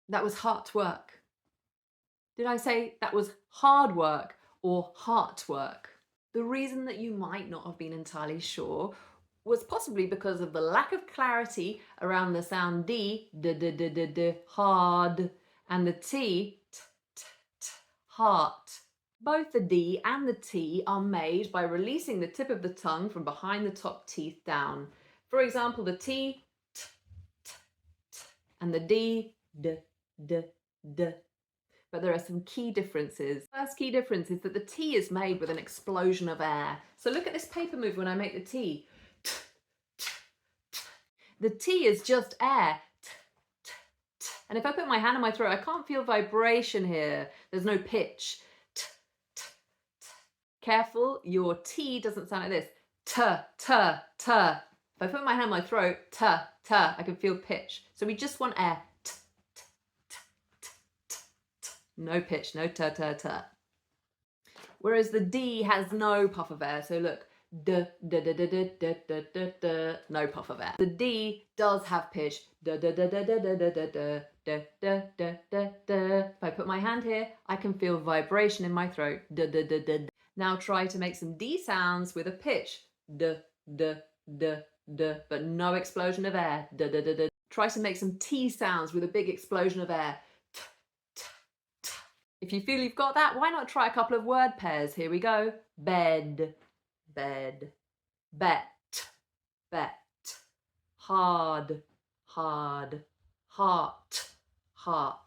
That was heart work. Did I say that was hard work or heart work? The reason that you might not have been entirely sure was possibly because of the lack of clarity around the sound d, hard, and the t, heart. Both the D and the T are made by releasing the tip of the tongue from behind the top teeth down. For example, the T, and the d, d. But there are some key differences. First key difference is that the T is made with an explosion of air. So look at this paper move when I make the T. The T is just air. And if I put my hand on my throat, I can't feel vibration here. There's no pitch. Careful, your T doesn't sound like this. T. If I put my hand on my throat, I can feel pitch. So we just want air. No pitch, no t. Whereas the D has no puff of air. So look, no puff of air. The D does have pitch. If I put my hand here, I can feel vibration in my throat. Now try to make some D sounds with a pitch. But no explosion of air. Try to make some T sounds with a big explosion of air. If you feel you've got that, why not try a couple of word pairs? Here we go. Bed, bed, bet, bet, hard, hard, heart, heart.